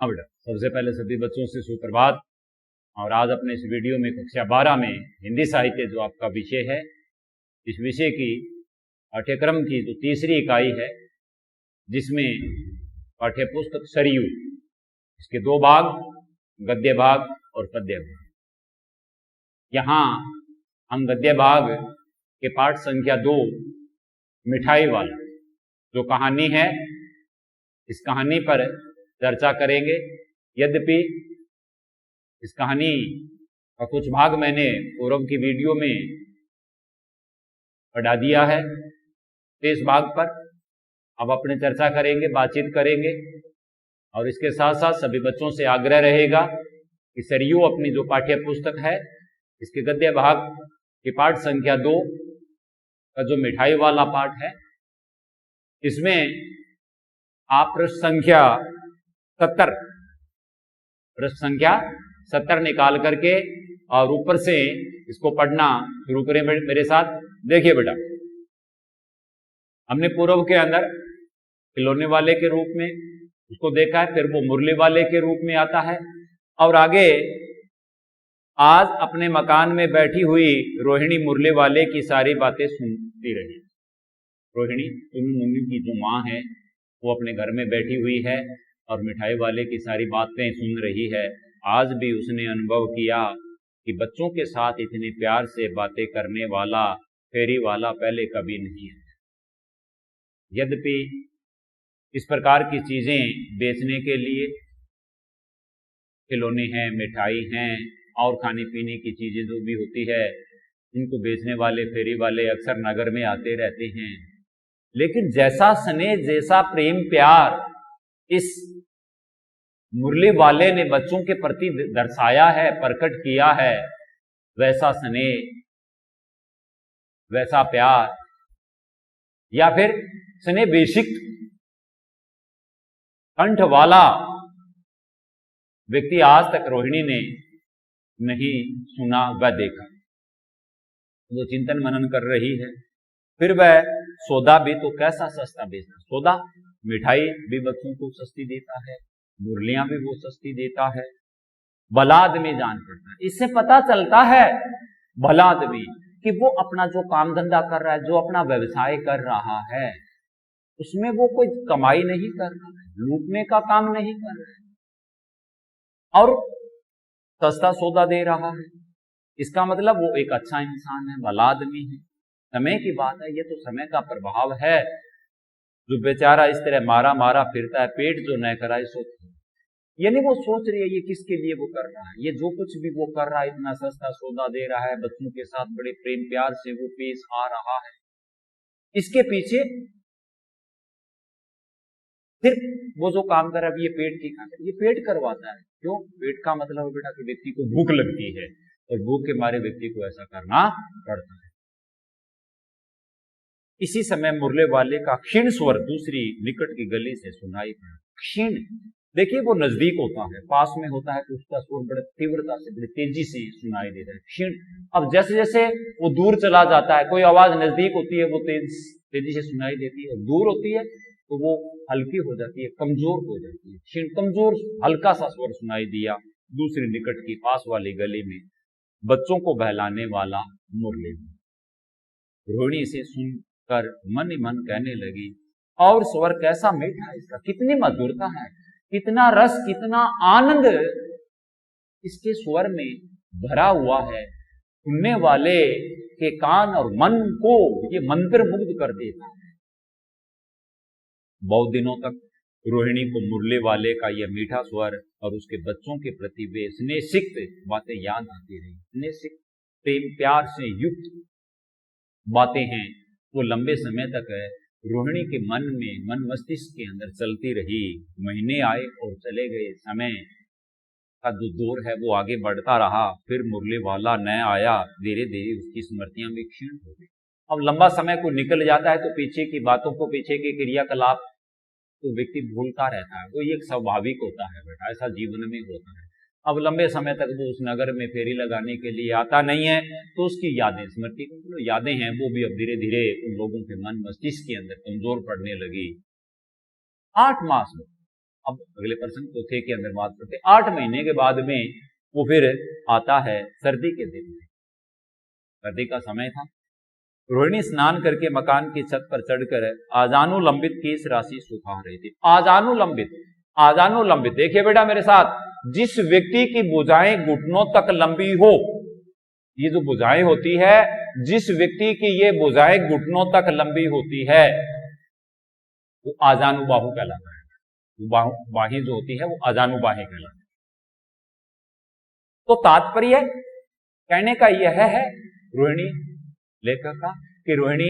हाँ बेटा, सबसे पहले सभी बच्चों से सुप्रभात। और आज अपने इस वीडियो में कक्षा 12 में हिंदी साहित्य जो आपका विषय है, इस विषय की पाठ्यक्रम की जो तीसरी इकाई है, जिसमें पाठ्यपुस्तक सरयू, इसके दो भाग, गद्य भाग और पद्य भाग। यहाँ हम गद्य भाग के पाठ संख्या 2 मिठाई वाला जो कहानी है, इस कहानी पर चर्चा करेंगे। यद्यपि इस कहानी का कुछ भाग मैंने पूर्व की वीडियो में पढ़ा दिया है, तो इस भाग पर अब अपने चर्चा करेंगे, बातचीत करेंगे। और इसके साथ साथ सभी बच्चों से आग्रह रहेगा कि सरयू अपनी जो पाठ्य पुस्तक है, इसके गद्य भाग के पाठ संख्या 2 का जो मिठाई वाला पाठ है, इसमें आप पृष्ठ संख्या 70 निकाल करके और ऊपर से इसको पढ़ना शुरू करें मेरे साथ। देखिए बेटा, हमने पूर्व के अंदर खिलौने वाले के रूप में उसको देखा है, फिर वो मुरली वाले के रूप में आता है, और आगे आज अपने मकान में बैठी हुई रोहिणी मुरली वाले की सारी बातें सुनती रही। रोहिणी तुम मम्मी की जो माँ है, वो अपने घर में बैठी हुई है और मिठाई वाले की सारी बातें सुन रही है। आज भी उसने अनुभव किया कि बच्चों के साथ इतने प्यार से बातें करने वाला फेरी वाला पहले कभी नहीं है। यद्यपि इस प्रकार की चीजें बेचने के लिए खिलौने हैं, मिठाई हैं और खाने पीने की चीजें जो भी होती है, इनको बेचने वाले फेरी वाले अक्सर नगर में आते रहते हैं। लेकिन जैसा स्नेह, जैसा प्रेम प्यार इस मुरली वाले ने बच्चों के प्रति दर्शाया है, प्रकट किया है, वैसा स्नेह, वैसा प्यार या फिर स्नेह बेसिक कंठ वाला व्यक्ति आज तक रोहिणी ने नहीं सुना व देखा। वो चिंतन मनन कर रही है। फिर वह सौदा भी तो कैसा सस्ता बेचता। सौदा, मिठाई भी बच्चों को सस्ती देता है, मुरलियां भी वो सस्ती देता है। भला आदमी जान पड़ता है, इससे पता चलता है भला आदमी कि वो अपना जो काम धंधा कर रहा है, जो अपना व्यवसाय कर रहा है, उसमें वो कोई कमाई नहीं कर रहा है, लूटने का काम नहीं कर रहा है और सस्ता सौदा दे रहा है। इसका मतलब वो एक अच्छा इंसान है, भला आदमी है। समय की बात है, ये तो समय का प्रभाव है। जो बेचारा इस तरह मारा मारा फिरता है, पेट जो न कराए सो, यानी वो सोच रही है ये किसके लिए वो कर रहा है। ये जो कुछ भी वो कर रहा है, इतना सस्ता सौदा दे रहा है, बच्चों के साथ बड़े प्रेम प्यार से वो पेश आ रहा है, इसके पीछे सिर्फ वो जो काम कर रहा है, ये पेट की खातिर, ये पेट करवाता है। क्यों? पेट का मतलब बेटा कि व्यक्ति को भूख लगती है और भूख के मारे व्यक्ति को ऐसा करना पड़ता है। इसी समय मुरले वाले का क्षीण स्वर दूसरी निकट की गली से सुनाई पड़ा। क्षीण, देखिए वो नजदीक होता है, पास में होता है तो उसका स्वर बड़े तीव्रता से, बड़ी तेजी से सुनाई देता है। क्षीण, अब जैसे जैसे वो दूर चला जाता है, कोई आवाज नजदीक होती है वो तेजी से सुनाई देती है, दूर होती है तो वो हल्की हो जाती है, कमजोर हो जाती है। क्षीण, कमजोर, हल्का सा स्वर सुनाई दिया दूसरी निकट की पास वाली गली में। बच्चों को बहलाने वाला मुरली। रोहिणी से सुनकर मन ही मन कहने लगी, और स्वर कैसा मीठा इसका, कितनी मधुरता है, कितना रस, कितना आनंद इसके स्वर में भरा हुआ है। सुनने वाले के कान और मन को ये मंत्रमुग्ध कर देता है। बहुत दिनों तक रोहिणी को मुरली वाले का यह मीठा स्वर और उसके बच्चों के प्रति वे स्नेहसिक्त बातें याद आती रही। स्नेहसिक्त, प्रेम प्यार से युक्त बातें हैं, वो लंबे समय तक रोहिणी के मन में, मन मस्तिष्क के अंदर चलती रही। महीने आए और चले गए, समय का जो दौर है वो आगे बढ़ता रहा। फिर मुरली वाला न आया, धीरे धीरे उसकी स्मृतियां भी क्षीण हो गई। अब लंबा समय को निकल जाता है तो पीछे की बातों को, पीछे के क्रियाकलाप तो व्यक्ति भूलता रहता है। वो ये स्वाभाविक होता है बेटा, ऐसा जीवन में होता है। अब लंबे समय तक वो उस नगर में फेरी लगाने के लिए आता नहीं है तो उसकी यादें, स्मृति को यादें हैं, वो भी अब धीरे धीरे उन लोगों के मन मस्तिष्क के अंदर कमजोर पड़ने लगी। 8 मास में अब अगले पर्सन चौथे के अंदर बात करते, 8 महीने के बाद में वो फिर आता है सर्दी के दिन में, सर्दी का समय था। रोहिणी स्नान करके मकान की छत पर चढ़कर आजानुलंबित केस राशि सुखा रही थी। आजानुलंबित, आजानुलंबित, देखिए बेटा मेरे साथ, जिस व्यक्ति की भुजाएं घुटनों तक लंबी हो, ये जो भुजाएं होती है, जिस व्यक्ति की ये भुजाएं घुटनों तक लंबी होती है वो आजानुबाहु कहलाता है। बाही जो होती है वो आजानुबाही कहलाती है। तो तात्पर्य कहने का यह है रोहिणी लेखक का कि रोहिणी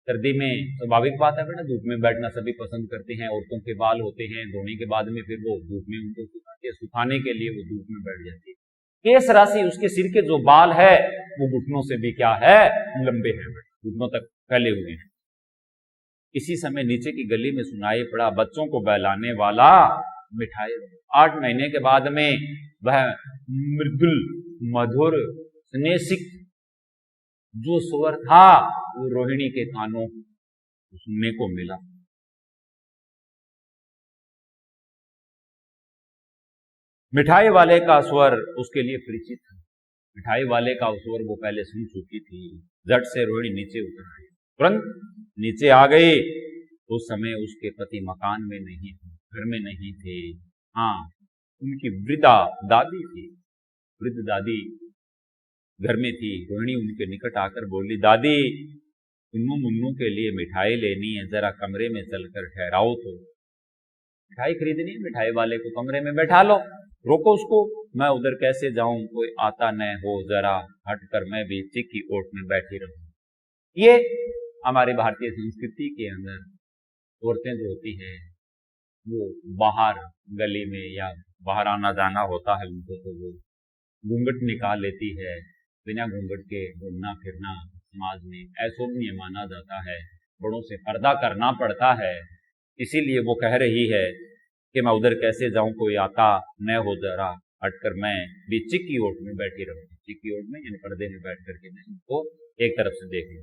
सर्दी में, स्वाभाविक बात है बेटा, धूप में बैठना सभी पसंद करते हैं। औरतों के बाल होते हैं, धोने के बाद में फिर वो धूप में उनको सुखाने के लिए वो धूप में बैठ जाती है। केस राशि, उसके सिर के जो बाल है वो घुटनों से भी क्या है, लंबे हैं, घुटनों तक फैले हुए हैं। इसी समय नीचे की गली में सुनाई पड़ा बच्चों को बहलाने वाला मिठाई। 8 महीने के बाद में वह मृदुल मधुर स्नेसिक जो स्वर था वो रोहिणी के कानों सुनने को मिला। मिठाई वाले का स्वर उसके लिए परिचित था। मिठाई वाले का स्वर वो पहले सुन चुकी थी। झट से रोहिणी नीचे उतर आई, तुरंत नीचे आ गई। उस समय उसके पति मकान में नहीं थे, घर में नहीं थे। हाँ, उनकी वृद्धा दादी थी, वृद्ध दादी घर में थी। रोहिणी उनके निकट आकर बोली, दादी इन्नू मुन्नू के लिए मिठाई लेनी है, जरा कमरे में चलकर ठहराओ। तो मिठाई खरीदनी है, मिठाई वाले को कमरे में बैठा लो, रोको उसको, मैं उधर कैसे जाऊं, कोई आता न हो, जरा हटकर मैं भी चिक्की ओट में बैठी रहूं। ये हमारी भारतीय संस्कृति के अंदर औरतें जो होती है वो बाहर गली में या बाहर आना जाना होता है उनको, तो वो घूंघट निकाल लेती है। बिना घूंघट के घूमना फिरना समाज में अशोभनीय माना जाता है, बड़ों से पर्दा करना पड़ता है। इसीलिए वो कह रही है कि मैं उधर कैसे जाऊं, कोई आता न हो, जरा हटकर मैं भी चिक्की ओट में बैठी रहूं। चिक्की ओट में यानी पर्दे में बैठ करके मैं तो एक तरफ से देख लूं।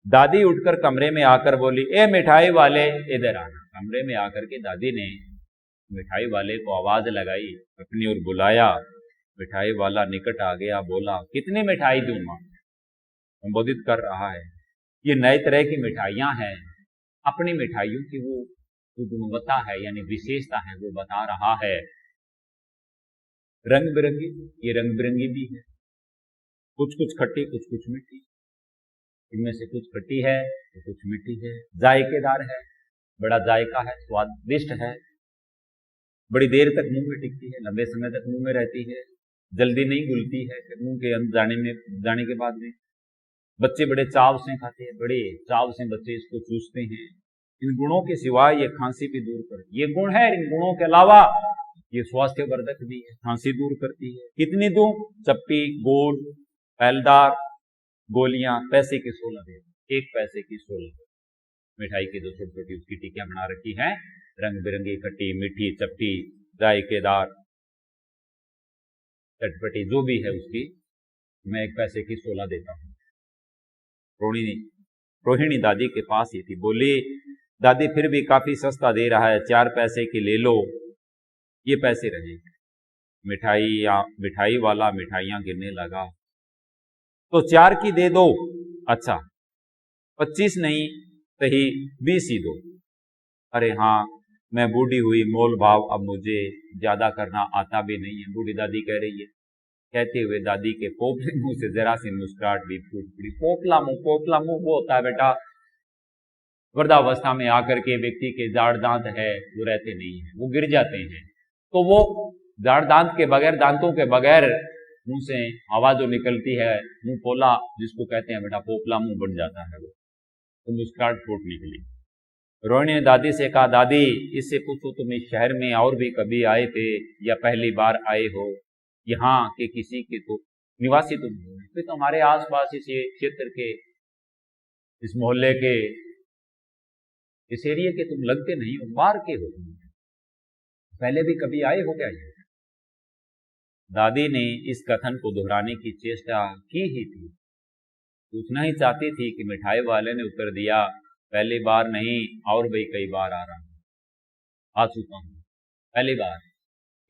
दादी उठकर कमरे में आकर बोली, ए मिठाई वाले इधर आना। कमरे में आकर के दादी ने मिठाई वाले को आवाज लगाई, अपनी ओर बुलाया। मिठाई वाला निकट आ गया, बोला, कितनी मिठाई दूंगा, संबोधित कर रहा है। ये नए तरह की मिठाइयां हैं, अपनी मिठाइयों की वो गुणवत्ता है यानी विशेषता है वो बता रहा है। रंग बिरंगी, ये रंग बिरंगी भी है, कुछ कुछ खट्टी कुछ कुछ मीठी, इनमें से कुछ खट्टी है तो कुछ मीठी है, जायकेदार है, बड़ा जायका है, स्वादिष्ट है, बड़ी देर तक मुंह में टिकती है, लंबे समय तक मुंह में रहती है, जल्दी नहीं घुलती है, मुंह के अंदर जाने के बाद में बच्चे बड़े चाव से खाते हैं, बड़े चाव से बच्चे इसको चूसते हैं। इन गुणों के सिवाय ये खांसी भी दूर करती है, ये गुण है। इन गुणों के अलावा ये स्वास्थ्यवर्धक भी है, खांसी दूर करती है। कितनी दूं, चप्पी, गोल, फैलदार गोलियां, पैसे की 16 दे, 1 पैसे की 16 मिठाई की जो छोटी छोटी उसकी टिक्कियां बना रखी हैं, रंग बिरंगी, खट्टी मीठी चप्पी जायकेदार चटपटी जो भी है उसकी मैं 1 पैसे की 16 देता हूं। रोहिणी दादी के पास ही थी, बोली, दादी फिर भी काफी सस्ता दे रहा है, 4 पैसे की ले लो, ये पैसे रहे। मिठाई वाला मिठाइयां गिनने लगा, तो 4 की दे दो। अच्छा, 25 नहीं सही 20 ही दो। अरे हाँ, मैं बूढ़ी हुई, मोल भाव अब मुझे ज्यादा करना आता भी नहीं है, बूढ़ी दादी कह रही है। कहते हुए दादी के पोपले मुंह से जरा सी मुस्कुराहट भी फूट पड़ी। पोपला मुंह वो होता है बेटा, वृद्धावस्था में आकर के व्यक्ति के जाड़ दांत है वो रहते नहीं है, वो गिर जाते हैं, तो वो जाड़ दांत के बगैर, दांतों के बगैर मुंह से हवा जो निकलती है, मुंह पोला जिसको कहते हैं बेटा, पोपला मुंह बन जाता है वो, तो मुस्कुराहट फूट निकली। रोहिणी ने दादी से कहा, दादी इससे पूछो तुम इस शहर में और भी कभी आए थे या पहली बार आए हो, यहाँ के किसी के तो निवासी तुम हो, फिर तुम्हारे आसपास इस क्षेत्र के, इस मोहल्ले के, इस एरिया के तुम लगते नहीं हो, बाहर के हो, पहले भी कभी आए हो क्या? दादी ने इस कथन को दोहराने की चेष्टा की ही थी, पूछना ही चाहती थी कि मिठाई वाले ने उत्तर दिया, पहली बार नहीं और भी कई बार आ रहा हूं। आ चुका हूं पहली बार,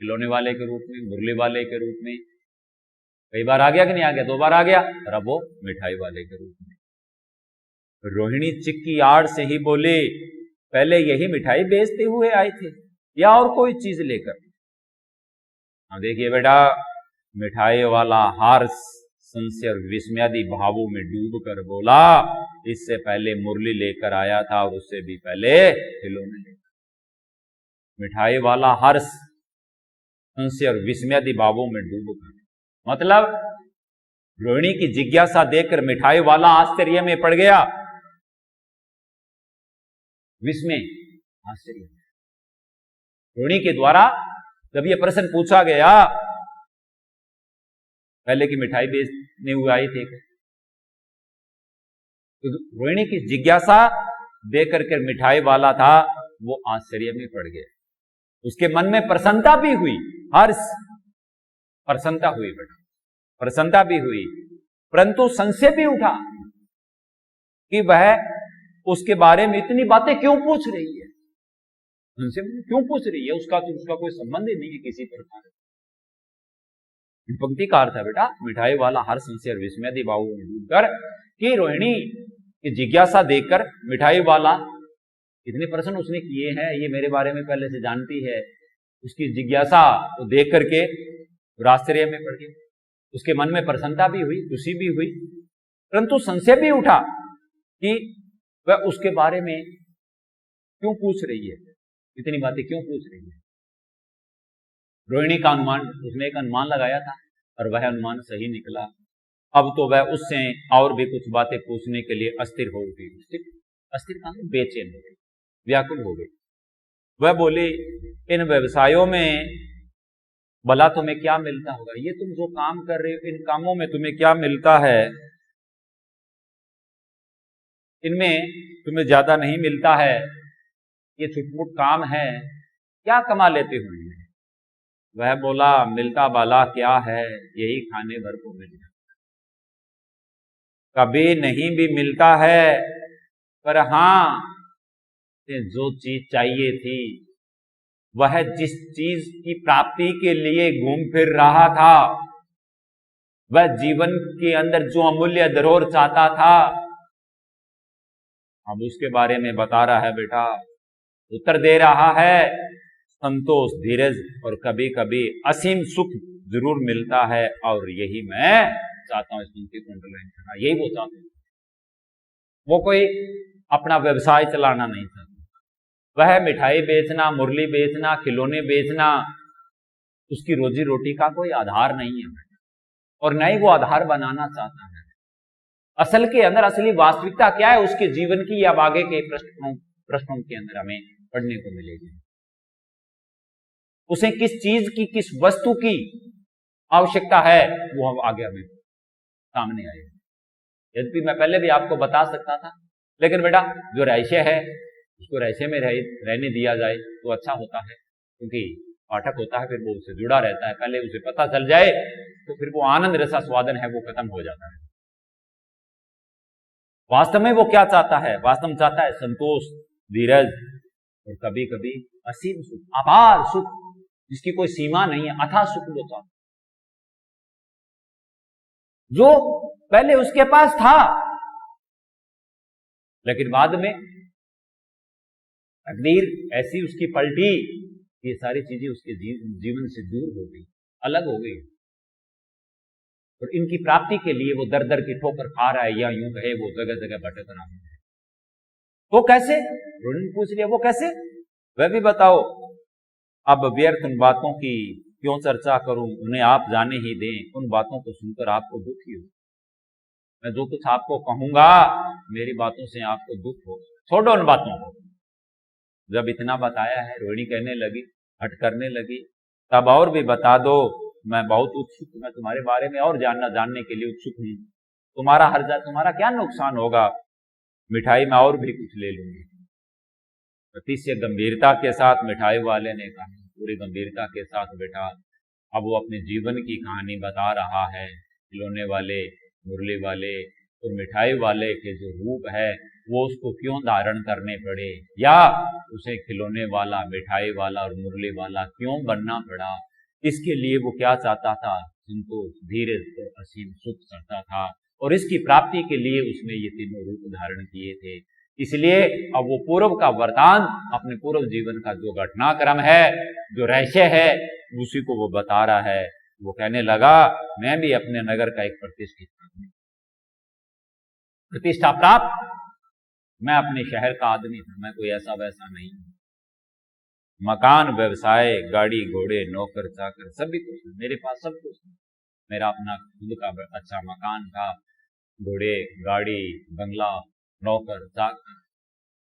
खिलौने वाले के रूप में, मुरली वाले के रूप में। कई बार आ गया कि नहीं आ गया? 2 बार आ गया। और अब वो मिठाई वाले के रूप में। रोहिणी चिक की आड़ से ही बोले, पहले यही मिठाई बेचते हुए आए थे या और कोई चीज लेकर? हाँ देखिए बेटा, मिठाई वाला हर्ष, संशय और विस्मयादि भावों में डूब कर बोला, इससे पहले मुरली लेकर आया था और उससे भी पहले खिलौने लेकर। मिठाई वाला हर्ष, संशय और विस्मयादि भावों में डूब कर, मतलब रोहिणी की जिज्ञासा देखकर मिठाई वाला आश्चर्य में पड़ गया। विस्मय, आश्चर्य। रोहिणी के द्वारा जब यह प्रश्न पूछा गया, पहले की मिठाई बेचने हुए आए थे, तो रोहिणी की जिज्ञासा देख करके मिठाई वाला था वो आश्चर्य में पड़ गया। उसके मन में प्रसन्नता भी हुई, हर्ष, प्रसन्नता हुई बेटा, प्रसन्नता भी हुई, परंतु संशय भी उठा कि वह उसके बारे में इतनी बातें क्यों पूछ रही है, उनसे क्यों पूछ रही है, उसका कोई संबंध ही नहीं है किसी प्रकार। पंक्ति का अर्थ है बेटा, मिठाई वाला हर संशय और विस्मयादि भावों में डूबकर, कि रोहिणी की जिज्ञासा देखकर मिठाई वाला इतने प्रश्न उसने किए हैं, ये मेरे बारे में पहले से जानती है, उसकी जिज्ञासा को देख करके आश्चर्य में पड़ गई। उसके मन में प्रसन्नता भी हुई, खुशी भी हुई, परंतु संशय भी उठा कि वह उसके बारे में क्यों पूछ रही है, इतनी बातें क्यों पूछ रही है। रोहिणी का अनुमान, उसने एक अनुमान लगाया था और वह अनुमान सही निकला। अब तो वह उससे और भी कुछ बातें पूछने के लिए अस्थिर हो गई। अस्थिर का बेचैन हो गई, व्याकुल हो गई। वह बोली, इन व्यवसायों में भला तुम्हें क्या मिलता होगा? ये तुम जो काम कर रहे हो, इन कामों में तुम्हें क्या मिलता है? इनमें तुम्हें ज्यादा नहीं मिलता है, ये छुटमुट काम है, क्या कमा लेते हो? वह बोला, मिलता बाला क्या है, यही खाने भर को मिल जाता, कभी नहीं भी मिलता है, पर हां जो चीज चाहिए थी, वह जिस चीज की प्राप्ति के लिए घूम फिर रहा था, वह जीवन के अंदर जो अमूल्य धरोहर चाहता था, अब उसके बारे में बता रहा है बेटा, उत्तर दे रहा है, संतोष, धीरज और कभी कभी असीम सुख जरूर मिलता है, और यही मैं चाहता हूं। इस पंक्ति को अंडरलाइन करना, यही वो चाहता हूं। वो कोई अपना व्यवसाय चलाना नहीं चाहता, वह मिठाई बेचना, मुरली बेचना, खिलौने बेचना, उसकी रोजी रोटी का कोई आधार नहीं है और न ही वो आधार बनाना चाहता है। असल के अंदर असली वास्तविकता क्या है उसके जीवन की, या आगे के प्रश्नों के अंदर हमें पढ़ने को मिलेगी। उसे किस चीज की, किस वस्तु की आवश्यकता है, वो हम आगे हमें सामने आएगा। यद्यपि मैं पहले भी आपको बता सकता था, लेकिन बेटा जो रहस्य है उसको रहस्य में रहने दिया जाए तो अच्छा होता है, क्योंकि पाठक होता है फिर वो उससे जुड़ा रहता है। पहले उसे पता चल जाए तो फिर वो आनंद रसास्वादन है वो खत्म हो जाता है। वास्तव में वो क्या चाहता है? वास्तव में चाहता है संतोष, धीरज और कभी कभी असीम सुख, अपार सुख, जिसकी कोई सीमा नहीं है, अथाह सुख वो चाहता, जो पहले उसके पास था, लेकिन बाद में तकदीर ऐसी उसकी पलटी, ये सारी चीजें उसके जीवन से दूर हो गई, अलग हो गई, और इनकी प्राप्ति के लिए वो दर दर की ठोकर खा रहा है, या यूं कहे वो जगह जगह भटक रहा है। तो कैसे? रोहिणी पूछ लिया, वो कैसे? वह भी बताओ। अब व्यर्थ उन बातों की क्यों चर्चा करूं, उन्हें आप जाने ही दें, उन बातों को सुनकर आपको दुख ही हो। मैं जो कुछ आपको कहूंगा, मेरी बातों से आपको दुख हो, छोड़ो उन बातों को। जब इतना बताया है, रोहिणी कहने लगी, हट करने लगी, तब और भी बता दो, मैं बहुत उत्सुक, मैं तुम्हारे बारे में और जानने के लिए उत्सुक हूं। तुम्हारा क्या नुकसान होगा? मिठाई में और भी कुछ ले लूंगी। अतिशय गंभीरता के साथ मिठाई वाले ने कहा, पूरी गंभीरता के साथ बेटा, अब वो अपने जीवन की कहानी बता रहा है। खिलौने वाले, मुरली वाले और मिठाई वाले के जो रूप है वो उसको क्यों धारण करने पड़े, या उसे खिलौने वाला, मिठाई वाला और मुरली वाला क्यों बनना पड़ा। इसके लिए वो क्या चाहता था, संतोष, धीरज और असीम सुख चाहता था, और इसकी प्राप्ति के लिए उसने ये तीनों रूप धारण किए थे। इसलिए अब वो पूर्व का वरदान, अपने पूर्व जीवन का जो घटनाक्रम है, जो रहस्य है, उसी को वो बता रहा है। वो कहने लगा, मैं भी अपने नगर का एक प्रतिष्ठा प्राप्त, मैं अपने शहर का आदमी था, मैं कोई ऐसा वैसा नहीं। मकान, व्यवसाय, गाड़ी घोड़े, नौकर चाकर सभी कुछ मेरे पास, सब कुछ। मेरा अपना खुद का अच्छा मकान था, घोड़े, गाड़ी, बंगला, नौकर चाकर,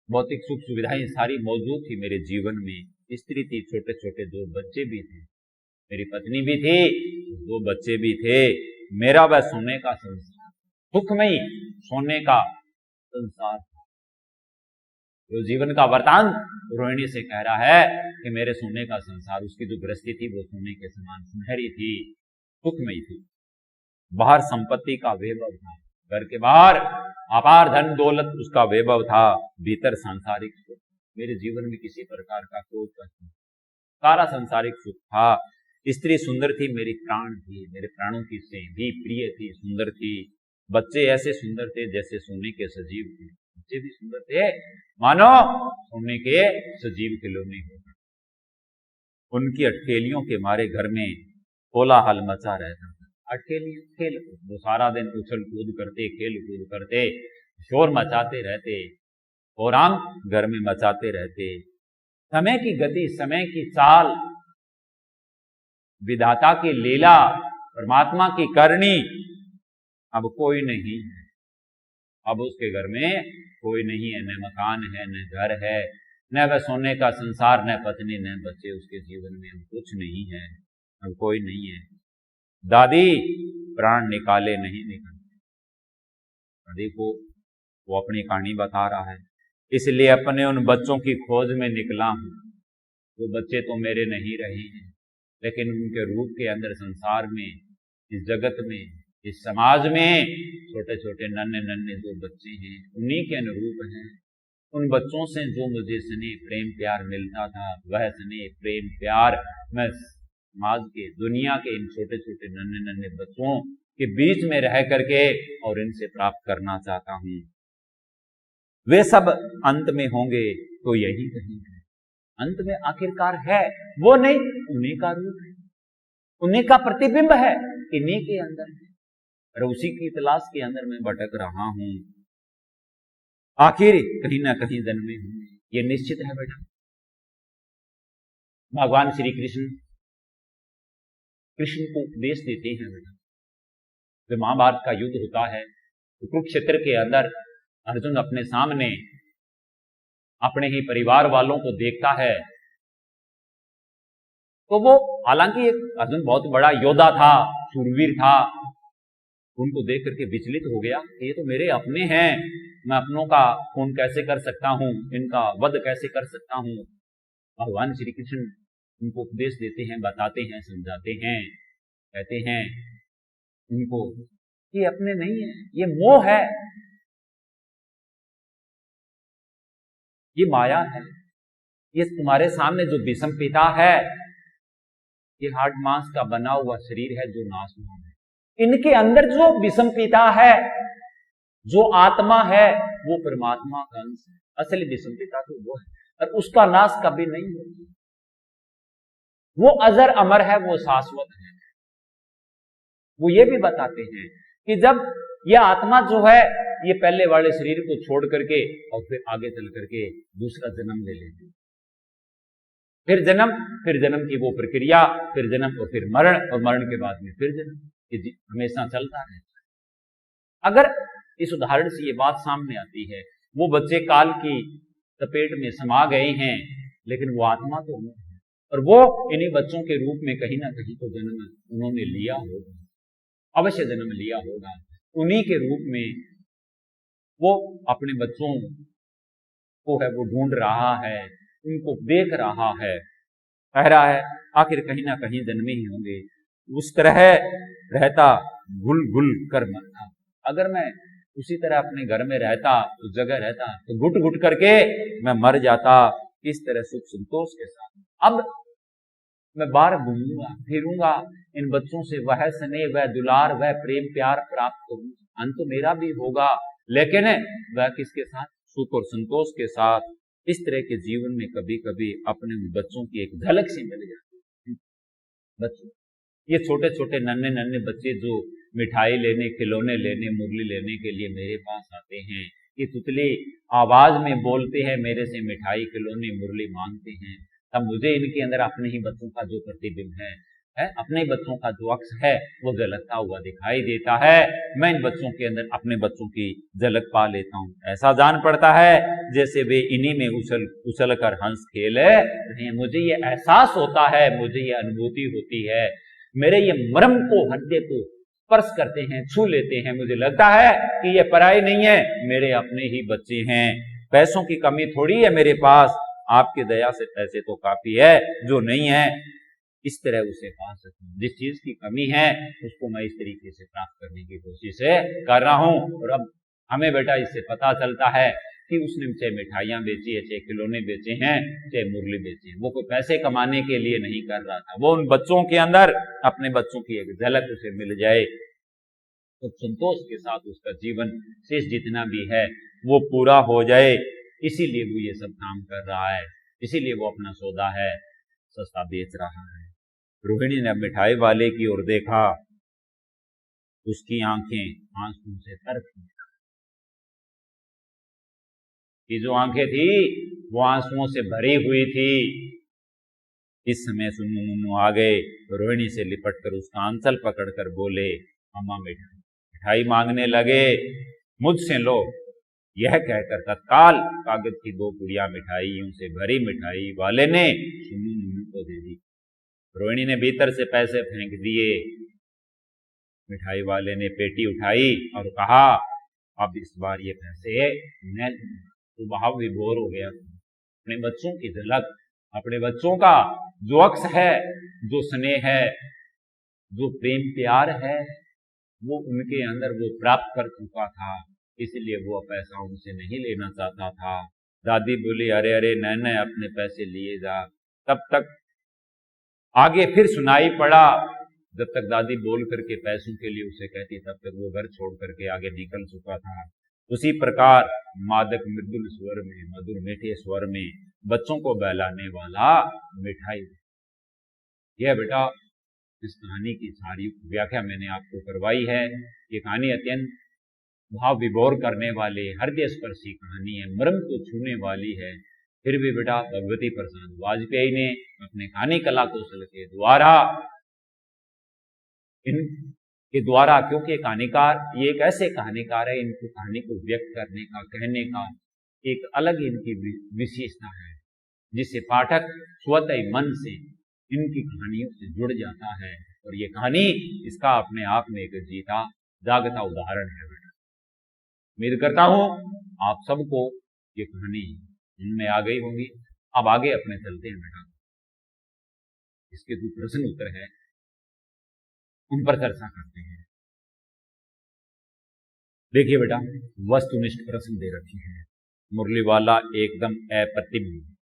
भौतिक सुख सुविधाएं सारी मौजूद थी मेरे जीवन में। स्त्री थी, छोटे छोटे 2 बच्चे भी थे, मेरी पत्नी भी थी, 2 बच्चे भी थे। मेरा वह सोने का संसार, सुखमयी सोने का संसार था। जो जीवन का वरदान रोहिणी से कह रहा है कि मेरे सोने का संसार, उसकी जो गृहस्थी थी वो सोने के समान सुनहरी थी, सुखमयी थी। बाहर संपत्ति का वैभव था, घर के बाहर अपार धन दौलत उसका वैभव था, भीतर सांसारिक सुख। मेरे जीवन में किसी प्रकार का कोई कष्ट नहीं, सारा सांसारिक सुख था। स्त्री सुंदर थी, मेरी प्राण थी, मेरे प्राणों की से भी प्रिय थी, सुंदर थी। बच्चे ऐसे सुंदर थे जैसे सोने के सजीव थे, बच्चे भी सुंदर थे, मानो सोने के सजीव खिलौने हो। उनकी अटकेलियों के मारे घर में कोलाहल मचा रहता था। अटकेलियां, खेल, वो सारा दिन उछल कूद करते, खेल कूद करते, शोर मचाते रहते, और घर में मचाते रहते। समय की गति, समय की चाल, विधाता की लीला, परमात्मा की करनी, अब कोई नहीं है। अब उसके घर में कोई नहीं है, न मकान है, न घर है, न वह सोने का संसार, न पत्नी, न बच्चे। उसके जीवन में अब कुछ नहीं है, अब कोई नहीं है। दादी प्राण निकाले नहीं निकलते। दादी को वो अपनी कहानी बता रहा है, इसलिए अपने उन बच्चों की खोज में निकला हूं। वो बच्चे तो मेरे नहीं रहे हैं, लेकिन उनके रूप के अंदर संसार में, इस जगत में, इस समाज में छोटे छोटे नन्हे नन्हे जो बच्चे हैं, उन्हीं के अनुरूप हैं। उन बच्चों से जो मुझे स्नेह प्रेम प्यार मिलता था, वह स्नेह प्रेम प्यार मैं समाज के, दुनिया के इन छोटे छोटे नन्हे नन्हे बच्चों के बीच में रह करके और इनसे प्राप्त करना चाहता हूं। वे सब अंत में होंगे तो यही कहीं है। अंत में आखिरकार है वो नहीं, उन्हीं का रूप है, उन्हीं का प्रतिबिंब है, इन्हीं के अंदर है, और उसी की तलाश के अंदर मैं भटक रहा हूं। आखिर कहीं ना कहीं जन्मे हूं, ये निश्चित है बेटा। भगवान श्री कृष्ण को उपदेश देते हैं बेटा। जब महाभारत का युद्ध होता है तो कुरुक्षेत्र के अंदर अर्जुन अपने सामने अपने ही परिवार वालों को देखता है, तो वो, हालांकि अर्जुन बहुत बड़ा योद्धा था, शूरवीर था, उनको देख करके विचलित हो गया कि ये तो मेरे अपने हैं, मैं अपनों का खून कैसे कर सकता हूं, इनका वध कैसे कर सकता हूं। भगवान श्री कृष्ण उनको उपदेश देते हैं, बताते हैं, समझाते हैं, कहते हैं उनको ये अपने नहीं है, ये मोह है, ये माया है, ये तुम्हारे सामने जो विषम पिता है, ये हाड मांस का बना हुआ शरीर है जो नाशवान है। इनके अंदर जो विषम पिता है, जो आत्मा है, वो परमात्मा का अंश है। असली विषम पिता तो वो है, और उसका नाश कभी नहीं होगा। वो अजर अमर है, वो शाश्वत है। वो ये भी बताते हैं कि जब यह आत्मा जो है, ये पहले वाले शरीर को छोड़ करके और फिर आगे चल करके दूसरा जन्म ले लेते, फिर जन्म की वो प्रक्रिया, फिर जन्म और फिर मरण, और मरण के बाद में फिर जन्म, ये हमेशा चलता रहता है। अगर इस उदाहरण से ये बात सामने आती है, वो बच्चे काल की तपेट में समा गए हैं, लेकिन वो आत्मा तो है, और वो इन्हीं बच्चों के रूप में कहीं ना कहीं तो जन्म उन्होंने लिया होगा, अवश्य जन्म लिया होगा। उन्हीं के रूप में वो अपने बच्चों को है वो ढूंढ रहा है, उनको देख रहा है, कह रहा है आखिर कहीं ना कहीं जन्मे ही होंगे। उस तरह रहता घुल घुल कर मरता। अगर मैं उसी तरह अपने घर में रहता, उस जगह रहता तो घुट घुट करके मैं मर जाता। इस तरह सुख संतोष के साथ अब मैं बाहर घूमूंगा फिरूंगा, इन बच्चों से वह स्नेह वह दुलार वह प्रेम प्यार प्राप्त करूंगा, अंत तो मेरा भी होगा, लेकिन वह किसके साथ? सुख और संतोष के साथ। इस तरह के जीवन में कभी कभी अपने बच्चों की एक झलक सी मिल जाती है। बच्चों, ये छोटे छोटे नन्हे नन्हे बच्चे जो मिठाई लेने, खिलौने लेने, मुरली लेने के लिए मेरे पास आते हैं, ये तुतली आवाज में बोलते हैं, मेरे से मिठाई खिलौने मुरली मांगते हैं, तब मुझे इनके अंदर अपने ही बच्चों का जो प्रतिबिंब है अपने बच्चों का जो अक्स है वो झलकता हुआ दिखाई देता है। मैं इन बच्चों के अंदर अपने बच्चों की झलक पा लेता हूँ। ऐसा जान पड़ता है जैसे वे इन्हीं में उछल उछल कर हंस खेले रहे। मुझे ये एहसास होता है, मुझे ये अनुभूति होती है, मेरे ये मर्म को, हृदय को स्पर्श करते हैं, छू लेते हैं। मुझे लगता है कि ये पराये नहीं है, मेरे अपने ही बच्चे हैं। पैसों की कमी थोड़ी है मेरे पास, आपकी दया से पैसे तो काफी है, जो नहीं है इस तरह उसे पा सकूं। जिस चीज की कमी है उसको मैं इस तरीके से प्राप्त करने की कोशिश कर रहा हूं। और अब हमें बेटा इससे पता चलता है कि उसने चाहे मिठाइयां बेची है, चाहे खिलौने बेचे हैं, चाहे मुरली बेची है, वो कोई पैसे कमाने के लिए नहीं कर रहा था। वो उन बच्चों के अंदर अपने बच्चों की एक झलक उसे मिल जाए तो संतोष के साथ उसका जीवन शेष जितना भी है वो पूरा हो जाए। इसीलिए वो ये सब काम कर रहा है, इसीलिए वो अपना सौदा है सस्ता बेच रहा है। रोहिणी ने अब मिठाई वाले की ओर देखा, उसकी आंखें आंसू से तर थी। ये जो आंखें थी वो आंसुओं से भरी हुई थी। इस समय सुन्नू मुन्नू आ गए, रोहिणी से लिपट कर उसका आंचल पकड़कर बोले, अम्मा मिठाई मांगने लगे, मुझसे लो। यह कहकर तत्काल कागज की 2 पुड़िया मिठाइयों से भरी मिठाई वाले ने सुन्नू मुन्नू को दे दी। रोहिणी ने भीतर से पैसे फेंक दिए। मिठाई वाले ने पेटी उठाई और कहा, अब इस बार ये पैसे न, स्वभाव विभोर हो गया। अपने बच्चों की झलक, अपने बच्चों का जो अक्स है, जो स्नेह है, जो प्रेम प्यार है, वो उनके अंदर वो प्राप्त कर चुका था, इसलिए वो पैसा उनसे नहीं लेना चाहता था। दादी बोली, अरे अरे नैने अपने पैसे लिए जा। तब तक आगे फिर सुनाई पड़ा, जब तक दादी बोल करके पैसों के लिए उसे कहती तब तक वो घर छोड़ करके आगे निकल चुका था। उसी प्रकार मादक मृदुल स्वर में, मधुर मीठे स्वर में बच्चों को बहलाने वाला मिठाई। यह बेटा इस कहानी की सारी व्याख्या मैंने आपको करवाई है। ये कहानी अत्यंत भाव विभोर करने वाली, हृदय स्पर्शी कहानी है, मर्म को छूने वाली है। फिर भी बेटा भगवती प्रसाद वाजपेयी ने अपने कहानी कला कौशल के द्वारा इनके द्वारा, क्योंकि कहानीकार ये एक ऐसे कहानीकार है, इनकी कहानी को व्यक्त करने का, कहने का एक अलग इनकी विशेषता है, जिससे पाठक स्वतः मन से इनकी कहानियों से जुड़ जाता है। और ये कहानी इसका अपने आप में एक जीता जागता उदाहरण है बेटा। उम्मीद करता हूं आप सबको ये कहानी इनमें आ गई होंगी। अब आगे अपने चलते हैं बेटा, इसके जो प्रश्न उत्तर है उन पर चर्चा करते हैं। देखिए बेटा, वस्तुनिष्ठ प्रश्न दे रखी है। मुरली वाला एकदम अप्रतिम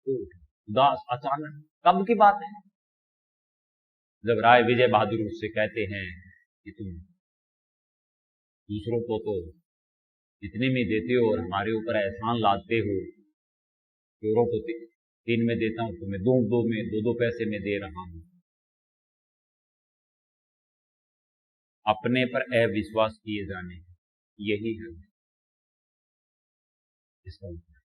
उदास, अचानक, कब की बात है जब राय विजय बहादुर उससे कहते हैं कि तुम दूसरों को तो इतने में देते हो और हमारे ऊपर एहसान लादते हो, चोरों को 3 में देता हूं, तुम्हें 2 पैसे में दे रहा हूं। अपने पर अविश्वास किए जाने, यही है इसका उत्तर।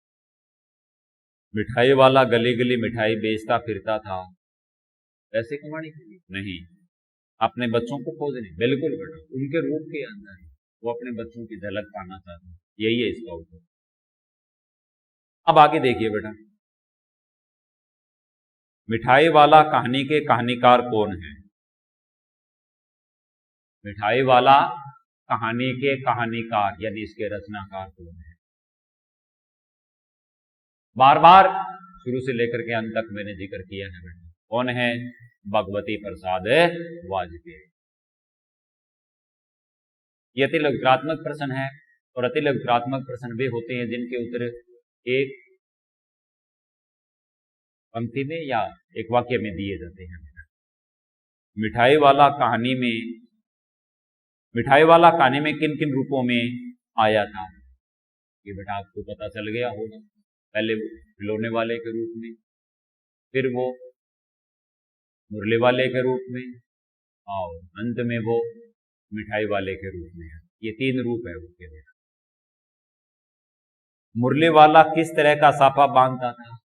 मिठाई वाला गली गली मिठाई बेचता फिरता था, पैसे कमाने के लिए नहीं, अपने बच्चों को खोजने, बिल्कुल बेटा उनके रूप के अंदर वो अपने बच्चों की झलक पाना चाहते हैं, यही है इसका उत्तर। अब आगे देखिए बेटा, मिठाई वाला कहानी के कहानीकार कौन है? मिठाई वाला कहानी के कहानीकार यानी इसके रचनाकार कौन है? बार बार शुरू से लेकर के अंत तक मैंने जिक्र किया है बेटा, कौन है? भगवती प्रसाद वाजपेयी। यह अति लघुरात्मक प्रश्न है, और अतिलघुरात्मक प्रश्न वे होते हैं जिनके उत्तर एक पंक्ति में या एक वाक्य में दिए जाते हैं। मिठाई वाला कहानी में किन किन रूपों में आया था, ये बेटा आपको पता चल गया होगा। पहले वो खिलौने वाले के रूप में, फिर वो मुरली वाले के रूप में, और अंत में वो मिठाई वाले के रूप में है। ये 3 रूप है उसके लिए। मुरली वाला किस तरह का साफा बांधता था,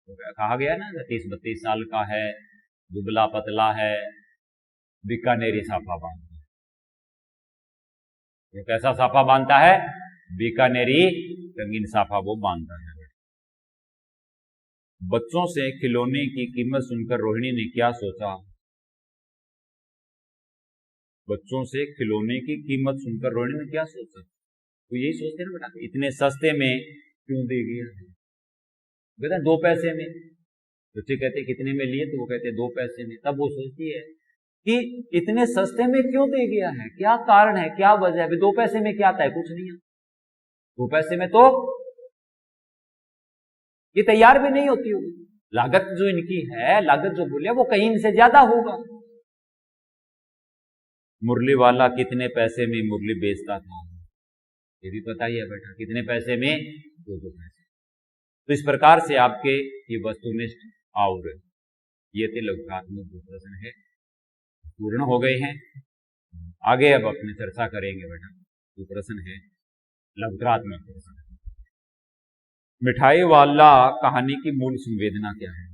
तो कहा गया ना 30-32 साल का है, दुबला पतला है, बीकानेरी साफा बांधता है। वो कैसा साफा बांधता है, बीकानेरी रंगीन साफा वो बांधता है। बच्चों से खिलौने की कीमत सुनकर रोहिणी ने क्या सोचा, बच्चों से खिलौने की कीमत सुनकर रोहिणी ने क्या सोचा, तो यही सोचते ना बेटा, इतने सस्ते में क्यों दे गया, कहते 2 पैसे में। बच्चे कहते कितने में लिए, तो वो कहते 2 पैसे में। तब वो सोचती है कि इतने सस्ते में क्यों दे गया है, क्या कारण है, क्या वजह है। 2 पैसे में क्या आता है, कुछ नहीं है। 2 पैसे में तो ये तैयार भी नहीं होती होगी। लागत जो इनकी है, लागत जो बोले वो कहीं इनसे ज्यादा होगा। मुरली वाला कितने पैसे में मुरली बेचता था, ये भी पता ही है बेटा, कितने पैसे में, 2 पैसे। तो इस प्रकार से आपके ये वस्तुनिष्ठ और ये लघुरात्मक प्रश्न है पूर्ण हो गए हैं। आगे अब अपने चर्चा करेंगे बेटा, जो प्रश्न है लघुरात्मक प्रश्न। मिठाई वाला कहानी की मूल संवेदना क्या है,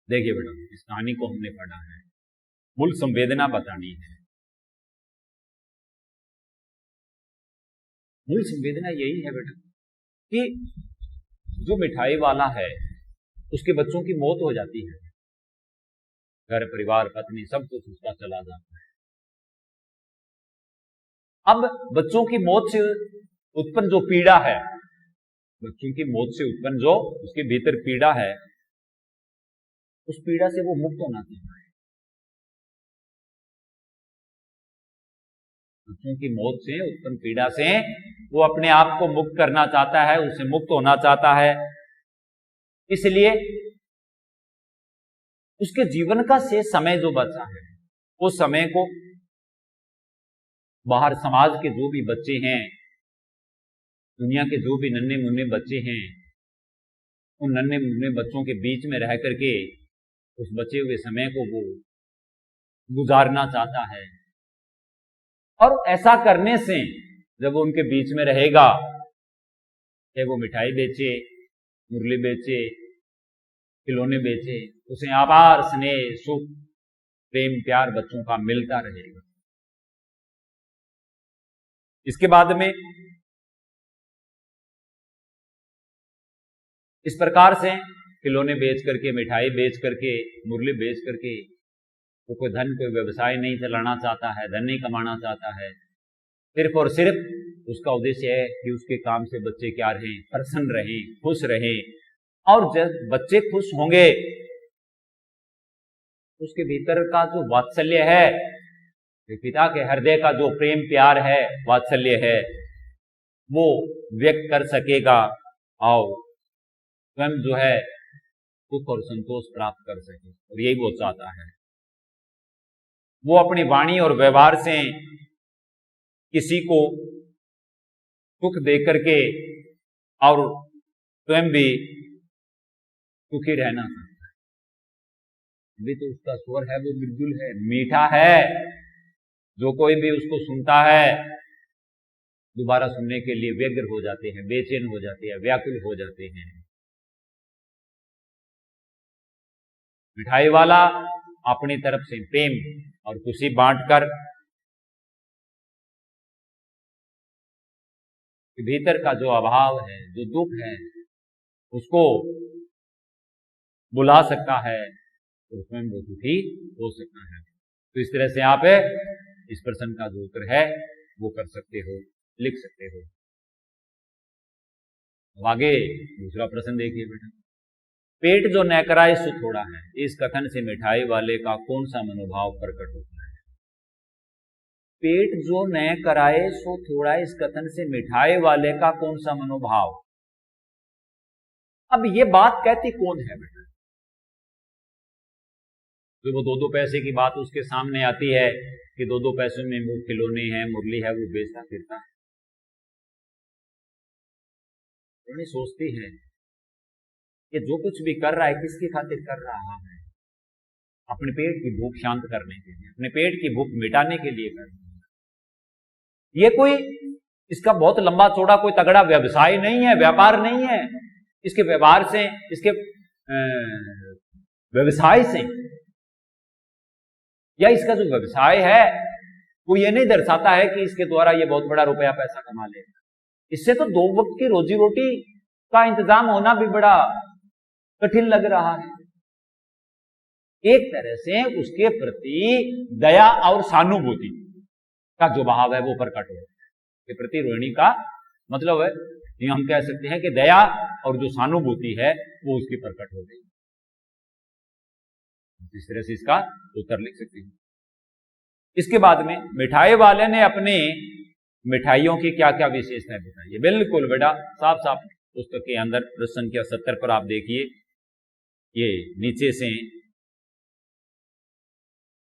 देखिए बेटा, इस कहानी को हमने पढ़ा है, मूल संवेदना बतानी है। मूल संवेदना यही है बेटा कि जो मिठाई वाला है उसके बच्चों की मौत हो जाती है, घर परिवार पत्नी सब कुछ उसका चला जाता है। अब बच्चों की मौत से उत्पन्न जो पीड़ा है, बच्चों की मौत से उत्पन्न जो उसके भीतर पीड़ा है, उस पीड़ा से वो मुक्त होना चाहता है। बच्चों की मौत से उत्पन्न पीड़ा से वो अपने आप को मुक्त करना चाहता है, उससे मुक्त होना चाहता है। इसलिए उसके जीवन का शेष समय जो बचा है, उस समय को बाहर समाज के जो भी बच्चे हैं, दुनिया के जो भी नन्हे मुन्ने बच्चे हैं, उन नन्हे मुन्ने बच्चों के बीच में रह करके उस बचे हुए समय को वो गुजारना चाहता है। और ऐसा करने से जब वो उनके बीच में रहेगा, चाहे वो मिठाई बेचे, मुरली बेचे, खिलौने बेचे, उसे आभार, स्नेह, सुख, प्रेम, प्यार बच्चों का मिलता रहेगा। इसके बाद में इस प्रकार से खिलौने बेच करके, मिठाई बेच करके, मुरली बेच करके वो कोई धन, कोई व्यवसाय नहीं चलाना चाहता है, धन नहीं कमाना चाहता है। सिर्फ और सिर्फ उसका उद्देश्य है कि उसके काम से बच्चे क्या रहें, प्रसन्न रहें, खुश रहें। और जब बच्चे खुश होंगे, उसके भीतर का जो वात्सल्य है, पिता के हृदय का जो प्रेम प्यार है, वात्सल्य है, वो व्यक्त कर सकेगा और स्वयं जो है सुख और संतोष प्राप्त कर सके। और यही वो चाहता है। वो अपनी वाणी और व्यवहार से किसी को सुख दे करके और स्वयं भी सुखी रहना चाहता है। अभी तो उसका स्वर है वो बिल्कुल है, मीठा है, जो कोई भी उसको सुनता है दोबारा सुनने के लिए व्यग्र हो जाते हैं, बेचैन हो जाते हैं, व्याकुल हो जाते हैं। मिठाई वाला अपनी तरफ से प्रेम और खुशी बांटकर भीतर का जो अभाव है, जो दुख है, उसको बुला सकता है, तो स्वयं वो दुखी हो सकता है। तो इस तरह से आप इस प्रश्न का जो उत्तर है वो कर सकते हो, लिख सकते हो। अब आगे दूसरा प्रश्न देखिए बेटा, पेट जो नैकराए सो थोड़ा है, इस कथन से मिठाई वाले का कौन सा मनोभाव प्रकट होता है। पेट जो न कराए सो थोड़ा, इस कथन से मिठाई वाले का कौन सा मनोभाव। अब ये बात कहती कौन है बेटा? तो वो 2-2 पैसे की बात उसके सामने आती है कि 2-2 पैसों में वो खिलौने हैं, मुरली है, वो बेचता फिरता है। तो नहीं सोचती है कि जो कुछ भी कर रहा है किसकी खातिर कर रहा है? अपने पेट की भूख शांत करने के लिए, अपने पेट की भूख मिटाने के लिए कर रहा है। ये कोई इसका बहुत लंबा चौड़ा कोई तगड़ा व्यवसाय नहीं है, व्यापार नहीं है। इसके व्यवहार से, इसके व्यवसाय से, या इसका जो व्यवसाय है वो ये नहीं दर्शाता है कि इसके द्वारा ये बहुत बड़ा रुपया पैसा कमा लेगा। इससे तो 2 वक्त की रोजी रोटी का इंतजाम होना भी बड़ा कठिन लग रहा है। एक तरह से उसके प्रति दया और सहानुभूति का जो भाव है वो प्रकट हो के प्रति रोहिणी का मतलब है, ये हम कह सकते हैं कि दया और जो सहानुभूति है वो उसकी प्रकट हो गई। इस तरह से इसका उत्तर लिख सकते हैं। इसके बाद में मिठाई वाले ने अपने मिठाइयों की क्या क्या विशेषताएं बताई है। बिल्कुल बेटा साफ साफ पुस्तक के अंदर प्रश्न संख्या 70 पर आप देखिए, ये नीचे से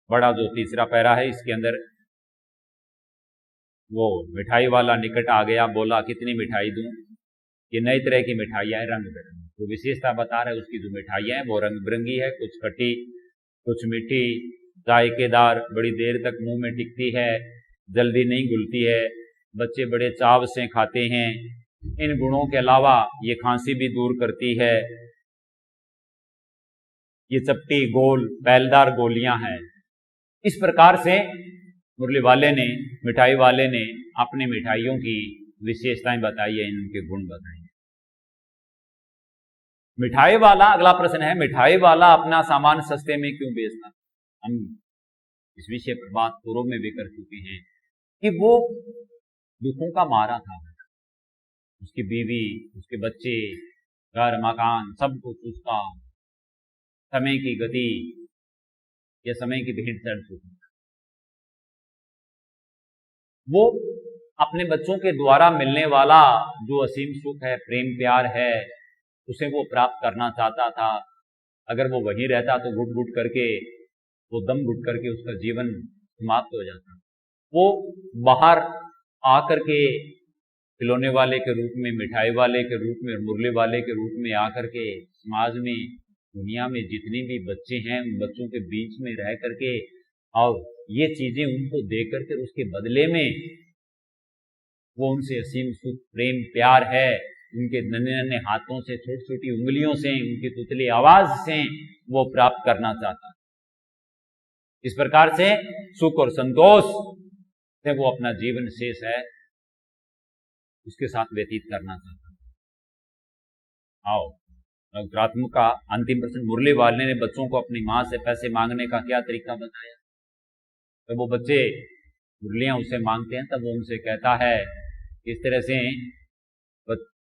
बड़ा जो तीसरा पैरा है इसके अंदर वो मिठाई वाला निकट आ गया, बोला कितनी मिठाई दूं। ये नई तरह की मिठाइयां हैं, रंग बिरंगी। तो विशेषता बता रहा है उसकी जो मिठाइयां हैं वो रंग बिरंगी है, कुछ खट्टी कुछ मीठी, जायकेदार, बड़ी देर तक मुंह में टिकती है, जल्दी नहीं घुलती है, बच्चे बड़े चाव से खाते हैं। इन गुणों के अलावा ये खांसी भी दूर करती है। ये चपटी गोल बैलदार गोलियां हैं। इस प्रकार से मुरली वाले ने, मिठाई वाले ने अपनी मिठाइयों की विशेषताएं बताई है, इनके गुण बताए। मिठाई वाला, अगला प्रश्न है, मिठाई वाला अपना सामान सस्ते में क्यों बेचता? हम इस विषय पर बात पूर्व में भी कर चुके हैं कि वो दुखों का मारा था। उसकी बीवी, उसके बच्चे, घर मकान सब कुछ उसका समय की गति या समय की भेंट चढ़ चुकी। वो अपने बच्चों के द्वारा मिलने वाला जो असीम सुख है, प्रेम प्यार है, उसे वो प्राप्त करना चाहता था। अगर वो वहीं रहता तो घुट घुट करके, वो दम घुट करके उसका जीवन समाप्त हो जाता। वो बाहर आकर के खिलौने वाले के रूप में, मिठाई वाले के रूप में, मुरली वाले के रूप में आकर के समाज में, दुनिया में जितने भी बच्चे हैं उन बच्चों के बीच में रह करके और ये चीजें उनको दे करके उसके बदले में वो उनसे असीम सुख प्रेम प्यार है, उनके नन्हे नन्हे हाथों से, छोटी छोटी उंगलियों से, उनकी तुतली आवाज से वो प्राप्त करना चाहता। इस प्रकार से सुख और संतोष से वो अपना जीवन शेष है उसके साथ व्यतीत करना चाहता। आओ नवरात्मक का अंतिम प्रश्न, मुरली वाले ने बच्चों को अपनी मां से पैसे मांगने का क्या तरीका बताया? तो वो बच्चे मुरलियां उससे मांगते हैं तब वो उनसे कहता है, इस तरह से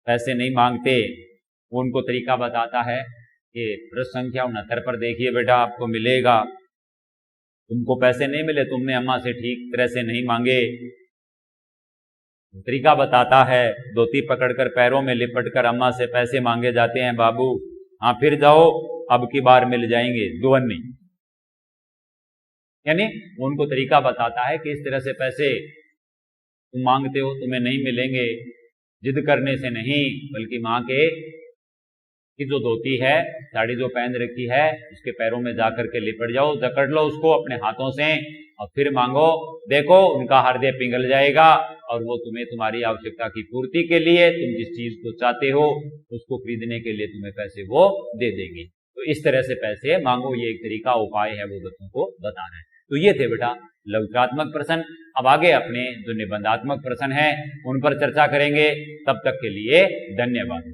पैसे नहीं मांगते। वो उनको तरीका बताता है कि प्रश्न संख्या 69 पर देखिए बेटा, आपको मिलेगा। तुमको पैसे नहीं मिले, तुमने अम्मा से ठीक तरह से नहीं मांगे। तरीका बताता है, धोती पकड़कर पैरों में लिपटकर अम्मा से पैसे मांगे जाते हैं बाबू। हाँ फिर जाओ, अब की बार मिल जाएंगे, दुअन्नी। यानी उनको तरीका बताता है कि इस तरह से पैसे तुम मांगते हो, तुम्हें नहीं मिलेंगे। जिद करने से नहीं, बल्कि मां के की जो धोती है, साड़ी जो पहन रखी है, उसके पैरों में जाकर के लिपट जाओ, जकड़ लो उसको अपने हाथों से और फिर मांगो। देखो उनका हृदय पिघल जाएगा और वो तुम्हें तुम्हारी आवश्यकता की पूर्ति के लिए, तुम जिस चीज को चाहते हो उसको खरीदने के लिए तुम्हें पैसे वो दे देंगे। तो इस तरह से पैसे मांगो, ये एक तरीका उपाय है वो बच्चों को बता रहे हैं। तो ये थे बेटा लघुत्रात्मक प्रश्न। अब आगे अपने जो निबंधात्मक प्रश्न हैं उन पर चर्चा करेंगे। तब तक के लिए धन्यवाद।